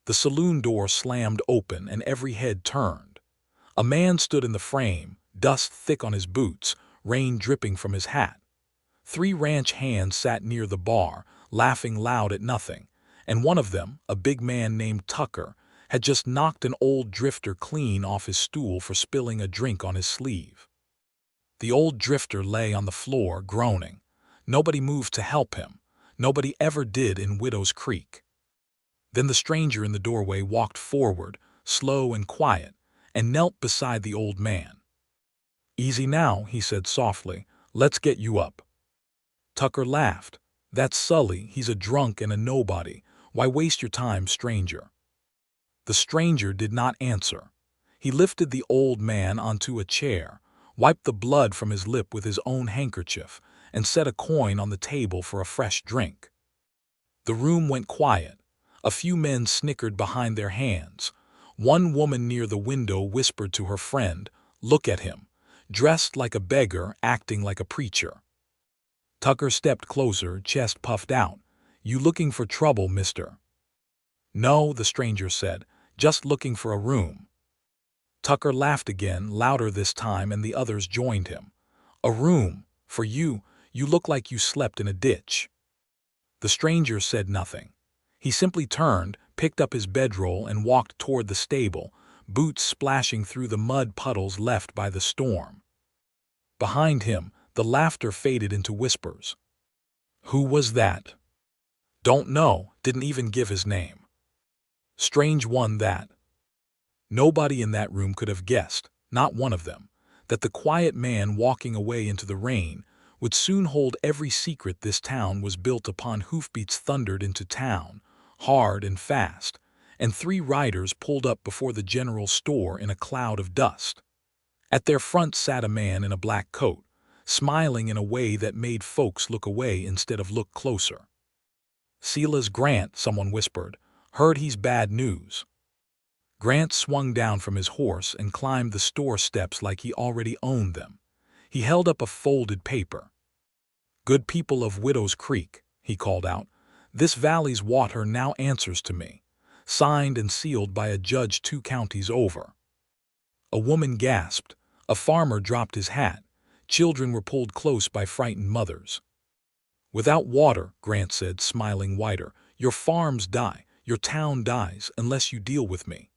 The saloon door slammed open and every head turned. A man stood in the frame, dust thick on his boots, rain dripping from his hat. 3 ranch hands sat near the bar, laughing loud at nothing, and one of them, a big man named Tucker, had just knocked an old drifter clean off his stool for spilling a drink on his sleeve. The old drifter lay on the floor, groaning. Nobody moved to help him. Nobody ever did in Widow's Creek. Then the stranger in the doorway walked forward, slow and quiet, and knelt beside the old man. "Easy now," he said softly. "Let's get you up." Tucker laughed. "That's Sully. He's a drunk and a nobody. Why waste your time, stranger?" The stranger did not answer. He lifted the old man onto a chair, wiped the blood from his lip with his own handkerchief, and set a coin on the table for a fresh drink. The room went quiet. A few men snickered behind their hands. One woman near the window whispered to her friend, "Look at him, dressed like a beggar, acting like a preacher." Tucker stepped closer, chest puffed out. "You looking for trouble, mister?" "No," the stranger said, "just looking for a room." Tucker laughed again, louder this time, and the others joined him. "A room? For you? You look like you slept in a ditch." The stranger said nothing. He simply turned, picked up his bedroll, and walked toward the stable, boots splashing through the mud puddles left by the storm. Behind him, the laughter faded into whispers. "Who was that?" "Don't know, didn't even give his name." "Strange one that." Nobody in that room could have guessed, not one of them, that the quiet man walking away into the rain would soon hold every secret this town was built upon. Hoofbeats thundered into town, hard and fast, and 3 riders pulled up before the general store in a cloud of dust. At their front sat a man in a black coat, smiling in a way that made folks look away instead of look closer. "Silas Grant," someone whispered. "Heard he's bad news." Grant swung down from his horse and climbed the store steps like he already owned them. He held up a folded paper. "Good people of Widow's Creek," he called out, "this valley's water now answers to me. Signed and sealed by a judge 2 counties over." A woman gasped. A farmer dropped his hat. Children were pulled close by frightened mothers. "Without water," Grant said, smiling wider, "your farms die, your town dies, unless you deal with me."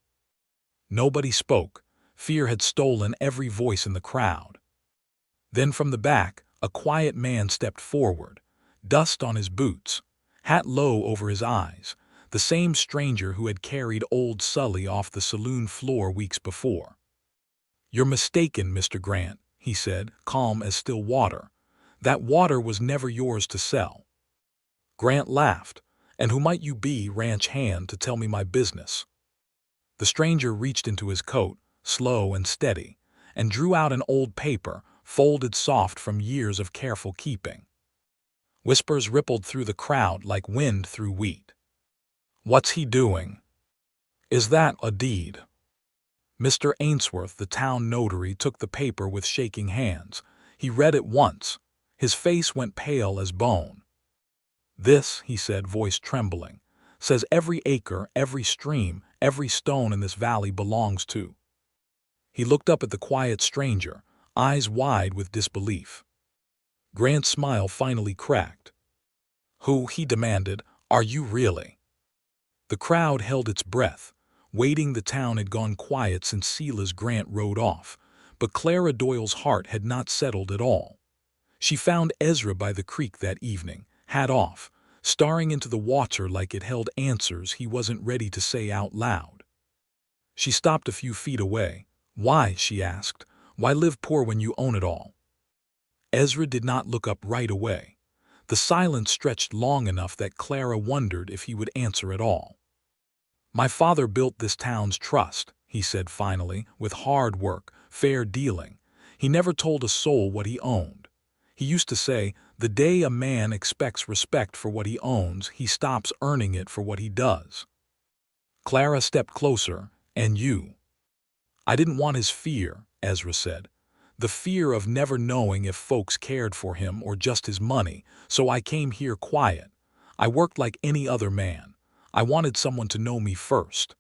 Nobody spoke. Fear had stolen every voice in the crowd. Then from the back, a quiet man stepped forward, dust on his boots, hat low over his eyes, the same stranger who had carried old Sully off the saloon floor weeks before. "You're mistaken, Mr. Grant," he said, calm as still water. "That water was never yours to sell." Grant laughed. "And who might you be, ranch hand, to tell me my business?" The stranger reached into his coat, slow and steady, and drew out an old paper, folded soft from years of careful keeping. Whispers rippled through the crowd like wind through wheat. "What's he doing?" "Is that a deed?" Mr. Ainsworth, the town notary, took the paper with shaking hands. He read it once. His face went pale as bone. "This," he said, voice trembling, "says every acre, every stream, every stone in this valley belongs to." He looked up at the quiet stranger, eyes wide with disbelief. Grant's smile finally cracked. "Who," he demanded, "are you really?" The crowd held its breath, waiting. The town had gone quiet since Silas Grant rode off, but Clara Doyle's heart had not settled at all. She found Ezra by the creek that evening, hat off, staring into the water like it held answers he wasn't ready to say out loud. She stopped a few feet away. "Why?" she asked. "Why live poor when you own it all?" Ezra did not look up right away. The silence stretched long enough that Clara wondered if he would answer at all. "My father built this town's trust," he said finally, "with hard work, fair dealing. He never told a soul what he owned. He used to say, the day a man expects respect for what he owns, he stops earning it for what he does." Clara stepped closer. "And you?" "I didn't want his fear," Ezra said. "The fear of never knowing if folks cared for him or just his money, so I came here quiet. I worked like any other man. I wanted someone to know me first.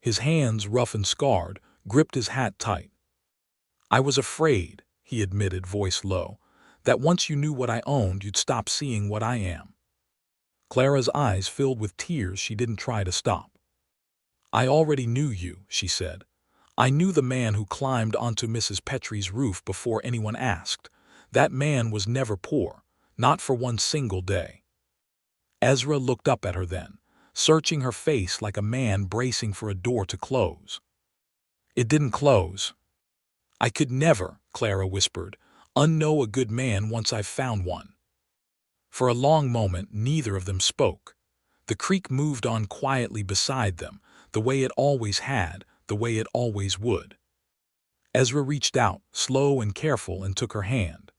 His hands, rough and scarred, gripped his hat tight. I was afraid, he admitted, voice low, that once you knew what I owned, you'd stop seeing what I am. Clara's eyes filled with tears she didn't try to stop. I already knew you, she said. I knew the man who climbed onto Mrs. Petrie's roof before anyone asked. That man was never poor, not for one single day. Ezra looked up at her then, searching her face like a man bracing for a door to close. It didn't close. I could never, Clara whispered, unknow a good man once I've found one. For a long moment, neither of them spoke. The creek moved on quietly beside them, the way it always had, the way it always would. Ezra reached out, slow and careful, and took her hand.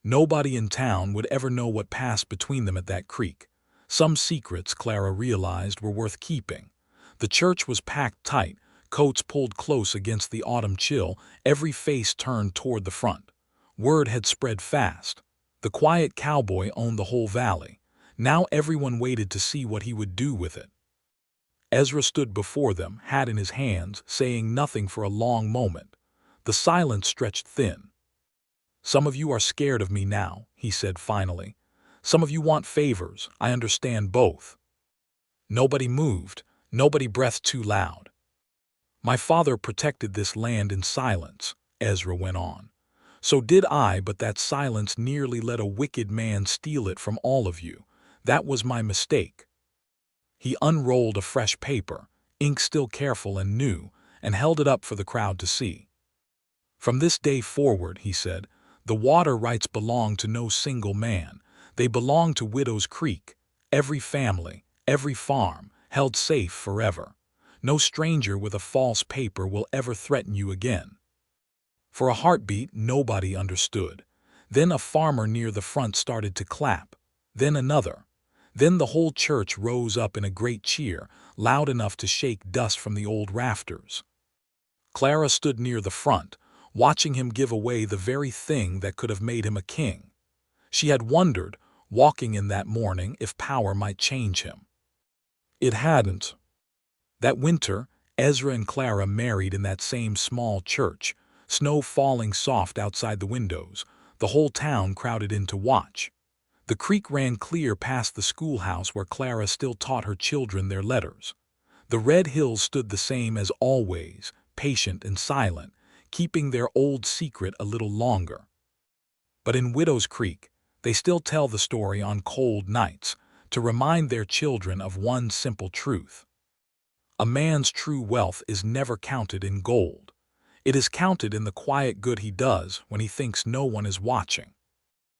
Nobody in town would ever know what passed between them at that creek. Some secrets, Clara realized, were worth keeping. The church was packed tight, coats pulled close against the autumn chill, every face turned toward the front. Word had spread fast. The quiet cowboy owned the whole valley. Now everyone waited to see what he would do with it. Ezra stood before them, hat in his hands, saying nothing for a long moment. The silence stretched thin. Some of you are scared of me now, he said finally. Some of you want favors, I understand both. Nobody moved, nobody breathed too loud. My father protected this land in silence, Ezra went on. So did I, but that silence nearly let a wicked man steal it from all of you. That was my mistake. He unrolled a fresh paper, ink still careful and new, and held it up for the crowd to see. From this day forward, he said, the water rights belong to no single man. They belong to Widow's Creek, every family, every farm, held safe forever. No stranger with a false paper will ever threaten you again. For a heartbeat, nobody understood. Then a farmer near the front started to clap. Then another. Then the whole church rose up in a great cheer, loud enough to shake dust from the old rafters. Clara stood near the front, watching him give away the very thing that could have made him a king. She had wondered, walking in that morning, if power might change him. It hadn't. That winter, Ezra and Clara married in that same small church, snow falling soft outside the windows, the whole town crowded in to watch. The creek ran clear past the schoolhouse where Clara still taught her children their letters. The red hills stood the same as always, patient and silent, keeping their old secret a little longer. But in Widow's Creek, they still tell the story on cold nights, to remind their children of one simple truth. A man's true wealth is never counted in gold. It is counted in the quiet good he does when he thinks no one is watching.